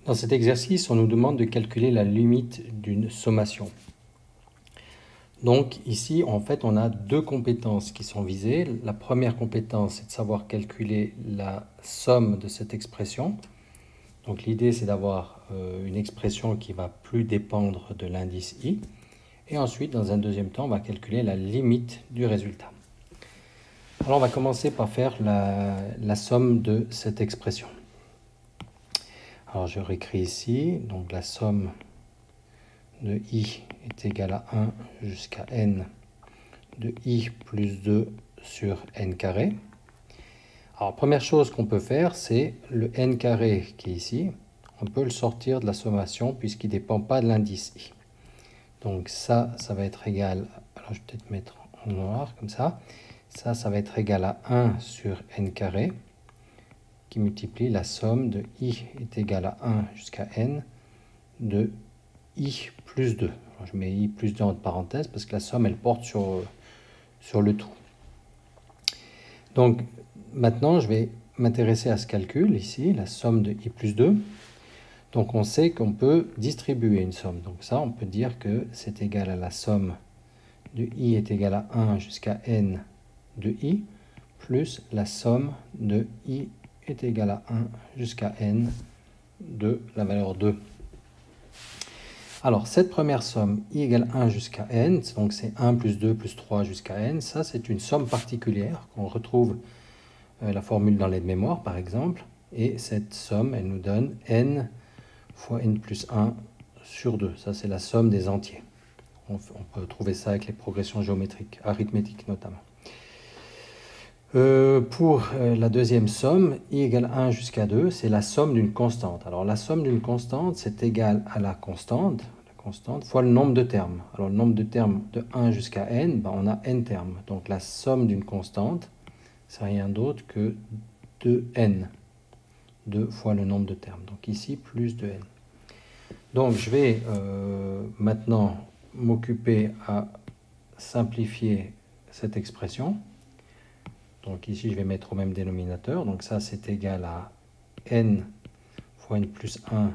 Dans cet exercice, on nous demande de calculer la limite d'une sommation. Donc ici, en fait, on a deux compétences qui sont visées. La première compétence, c'est de savoir calculer la somme de cette expression. Donc l'idée, c'est d'avoir une expression qui va plus dépendre de l'indice i. Et ensuite, dans un deuxième temps, on va calculer la limite du résultat. Alors on va commencer par faire la somme de cette expression. Alors je réécris ici, donc la somme de i est égale à 1 jusqu'à n de i plus 2 sur n carré. Alors première chose qu'on peut faire, c'est le n carré qui est ici, on peut le sortir de la sommation puisqu'il ne dépend pas de l'indice i. Donc ça va être égal, alors je vais peut-être mettre en noir comme ça, ça va être égal à 1 sur n carré qui multiplie la somme de i est égal à 1 jusqu'à n de i plus 2. Alors, je mets i plus 2 entre parenthèses parce que la somme elle porte sur le tout. Donc maintenant je vais m'intéresser à ce calcul ici, la somme de i plus 2. Donc on sait qu'on peut distribuer une somme. Donc ça on peut dire que c'est égal à la somme de i est égal à 1 jusqu'à n de i plus la somme de i est égal à 1 jusqu'à n de la valeur 2. Alors, cette première somme, i égale 1 jusqu'à n, donc c'est 1 plus 2 plus 3 jusqu'à n, ça c'est une somme particulière qu'on retrouve la formule dans l'aide-mémoire par exemple, et cette somme, elle nous donne n fois n plus 1 sur 2, ça c'est la somme des entiers. On peut trouver ça avec les progressions géométriques, arithmétiques notamment. Pour la deuxième somme, i égale 1 jusqu'à 2, c'est la somme d'une constante. Alors la somme d'une constante, c'est égal à la constante fois le nombre de termes. Alors le nombre de termes de 1 jusqu'à n, on a n termes. Donc la somme d'une constante, c'est rien d'autre que 2n. 2 fois le nombre de termes. Donc ici, plus 2n. Donc je vais maintenant m'occuper à simplifier cette expression. Donc ici, je vais mettre au même dénominateur. Donc ça, c'est égal à n fois n plus 1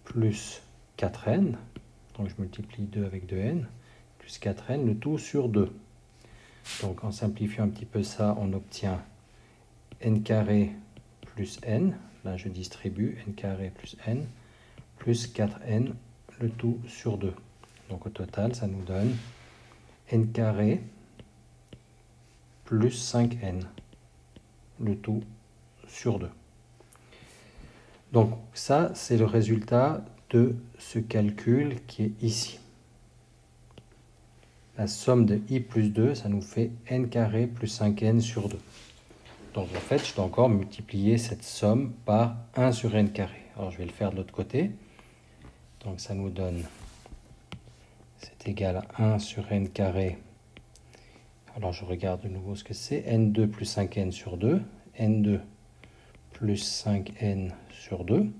plus 4n. Donc je multiplie 2 avec 2n, plus 4n, le tout sur 2. Donc en simplifiant un petit peu ça, on obtient n carré plus n. Là, je distribue n carré plus n, plus 4n, le tout sur 2. Donc au total, ça nous donne n carré plus 5n, le tout sur 2. Donc ça, c'est le résultat de ce calcul qui est ici. La somme de i plus 2, ça nous fait n carré plus 5n sur 2. Donc en fait, je dois encore multiplier cette somme par 1 sur n carré. Alors je vais le faire de l'autre côté. Donc ça nous donne, c'est égal à 1 sur n carré. Alors je regarde de nouveau ce que c'est. n2 plus 5n sur 2. n2 plus 5n sur 2.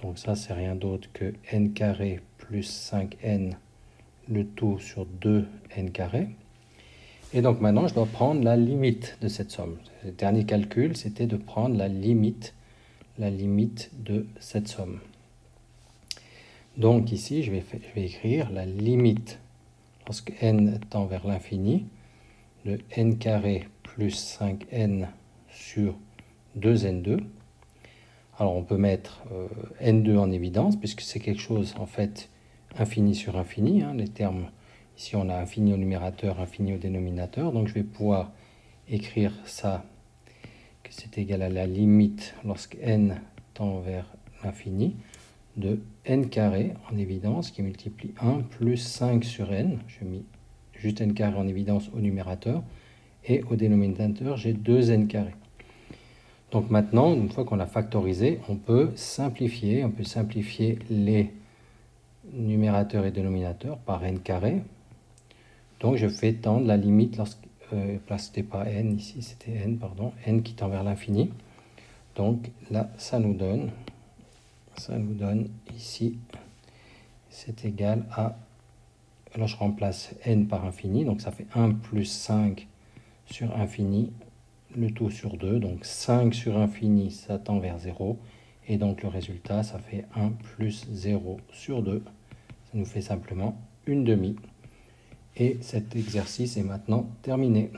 Donc ça, c'est rien d'autre que n carré plus 5n, le tout sur 2n carré. Et donc maintenant, je dois prendre la limite de cette somme. Le dernier calcul, c'était de prendre la limite de cette somme. Donc ici, je vais écrire la limite, lorsque n tend vers l'infini, de n carré plus 5n sur 2n2. Alors on peut mettre n2 en évidence, puisque c'est quelque chose, en fait, infini sur infini. Les termes, ici on a infini au numérateur, infini au dénominateur. Donc je vais pouvoir écrire ça, que c'est égal à la limite, lorsque n tend vers l'infini, de n carré en évidence, qui multiplie 1 plus 5 sur n. Je mets juste n carré en évidence au numérateur, et au dénominateur, j'ai 2n carré. Donc maintenant, une fois qu'on a factorisé, on peut simplifier les numérateurs et dénominateurs par n carré. Donc je fais tendre la limite, là c'était pas n, ici c'était n, pardon, n qui tend vers l'infini. Donc là, ça nous donne ici, c'est égal à, là je remplace n par infini, donc ça fait 1 plus 5 sur infini, le tout sur 2, donc 5 sur infini, ça tend vers 0, Et donc le résultat, ça fait 1 plus 0 sur 2. Ça nous fait simplement une demi. Et cet exercice est maintenant terminé.